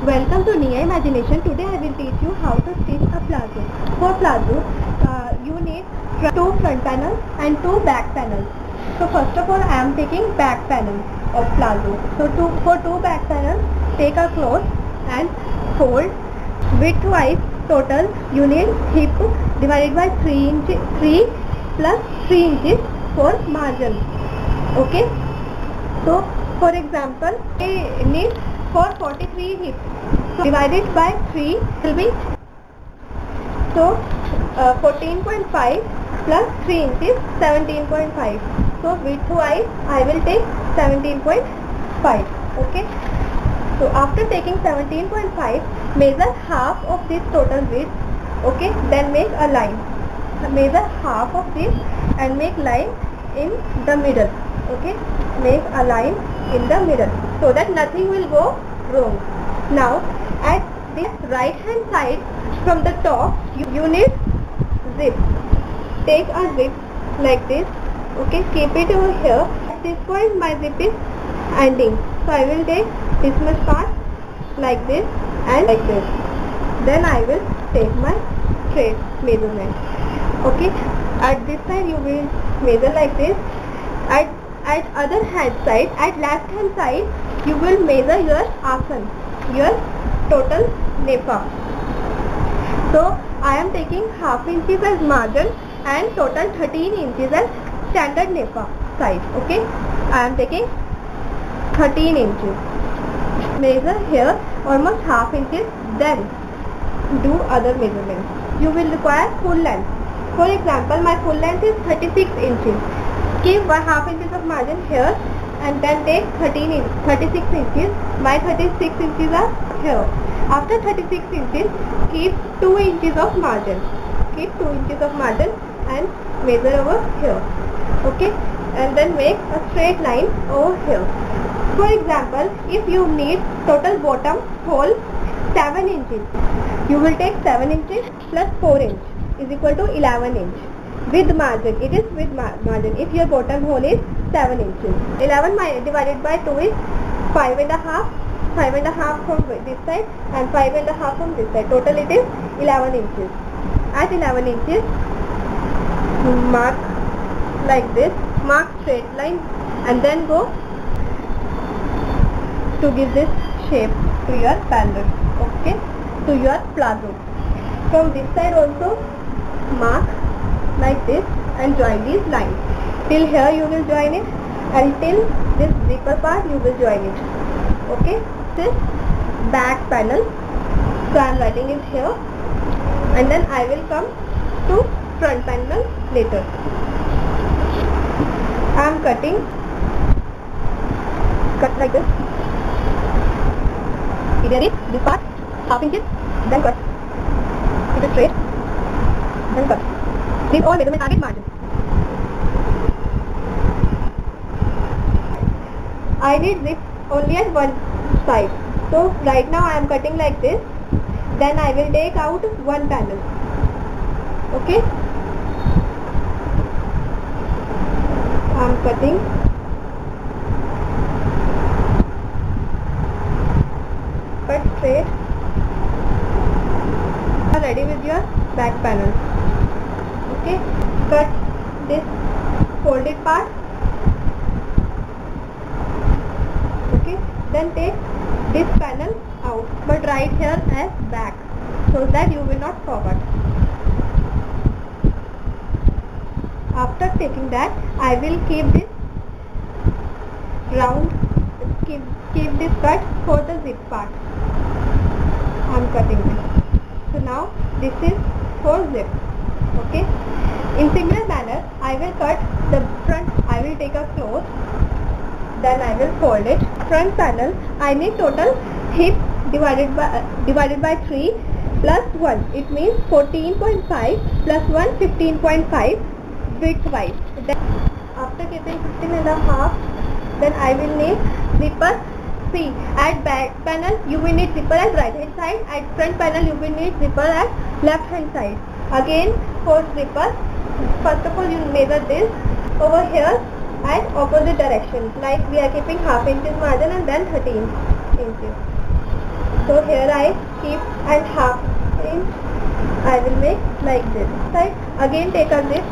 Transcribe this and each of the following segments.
Welcome to Nia Imagination. Today I will teach you how to stitch a palazzo. For palazzo, you need two front panels and two back panels. So first of all, I am taking back panel of palazzo. So for two back panels, take a cloth and fold widthwise. Total you need hip divided by 3 plus 3 inches for margin. Okay. So for example, I need for 43 hip. So divided by 3 will be 14.5 plus 3 inches 17.5. So widthwise I will take 17.5. Okay. So after taking 17.5, measure half of this total width. Okay. Then make a line. Measure half of this and make line in the middle. Okay. Make a line in the middle so that nothing will go wrong. Now at this right hand side from the top you need zip. Take a zip like this. Okay, keep it over here. At this point my zip is ending, so I will take this much part like this and like this. Then I will take my straight measurement. Okay, at this side you will measure like this. At other hand side, at left hand side, you will measure your asan, your total nefa. So I am taking half inches as margin and total 13 inches as standard nefa size. Okay, I am taking 13 inches. Measure here almost half inches. Then do other measurements. You will require full length. For example, my full length is 36 inches. Keep 1/2 inches of margin here and then take 36 inches. My 36 inches are here. After 36 inches, keep 2 inches of margin. Keep 2 inches of margin and measure over here. Okay, and then make a straight line over here. For example, if you need total bottom hole 7 inches, you will take 7 inches plus 4 inch is equal to 11 inch. With margin, it is with margin. If your bottom hole is 7 inches, 11 divided by 2 is 5.5. 5.5 from this side and 5.5 from this side. Total it is 11 inches. At 11 inches, mark like this. Mark straight line and then go to give this shape to your panel. Okay, to your palazzo. From this side also mark like this and join these lines. Till here you will join it, until this zipper part you will join it. Okay, this back panel. So I am writing it here and then I will come to front panel later. I am cut like this. Here is this part, 1/2 inches, then cut. It is straight, then cut. These all measurements are with margin. I need zip only at one side. So right now I am cutting like this. Then I will take out one panel. Okay. I am cutting. Cut straight. You are ready with your back panel. Okay, cut this folded part. Okay, then take this panel out, but write here as back so that you will not forget. After taking that, I will keep this round, keep this cut for the zip part. I am cutting this. So now this is for zip. Okay. In similar manner, I will cut the front. I will take a cloth. Then I will fold it. Front panel. I need total hip divided by 3 plus 1. It means 14.5 plus 1 15.5 widthwise. Then after keeping 15.5, then I will need zipper. See, at back panel you will need zipper at right hand side. At front panel you will need zipper at left hand side. Again for zipper, first of all you measure this over here at opposite direction. Like we are keeping 1/2 inches margin and then 13 inches. So here I keep and half inch I will make like this. Right? Again take a zip,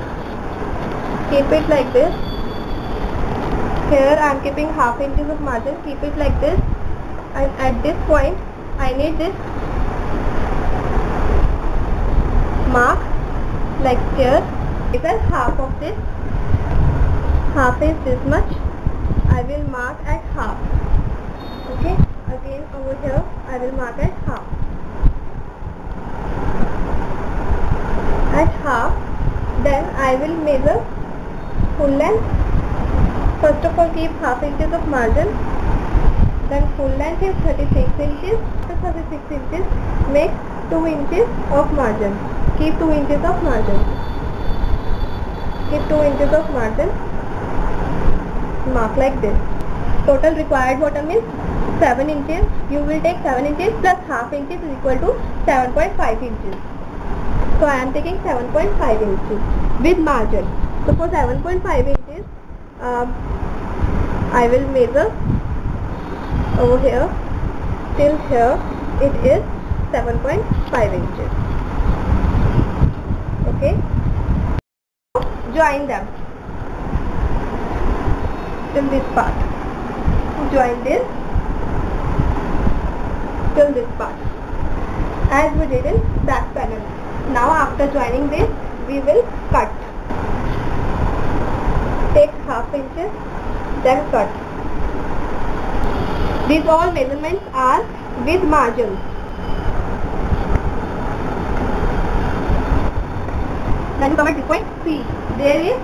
keep it like this. Here I am keeping half inches of margin, keep it like this, and at this point I need this mark like here. Because half of this, half is this much, I will mark at half. Okay, again over here I will mark at half. At half, then I will measure full length. First of all keep half inches of margin, then full length is 36 inches. After 36 inches make 2 inches of margin. Keep 2 inches of margin. Keep 2 inches of margin. Mark like this. Total required bottom is 7 inches. You will take 7 inches plus half inches is equal to 7.5 inches. So I am taking 7.5 inches with margin. So for 7.5 inches, I will measure over here till here. It is 7.5 inches. Okay. Join them till this part. Join this till this part as we did in back panel. Now after joining this we will cut. Take half inches, then cut. These all measurements are with margins. Then you come at this point. See, there is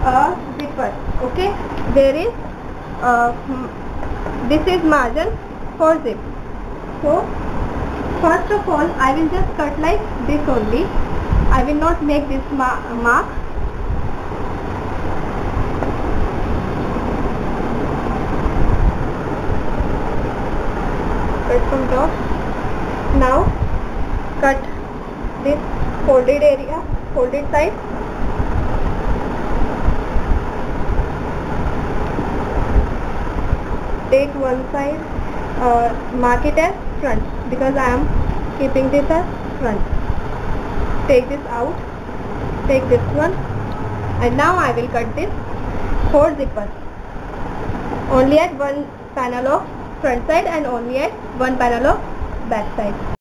a zipper. Okay, there is this is margin for zip. So first of all I will just cut like this only. I will not make this mark. Cut from top. Now cut this folded area, folded side. Take one side, mark it as front because I am keeping this as front. Take this out, take this one, and now I will cut this 4 zippers. Only at one panel of front side and only at one panel of back side.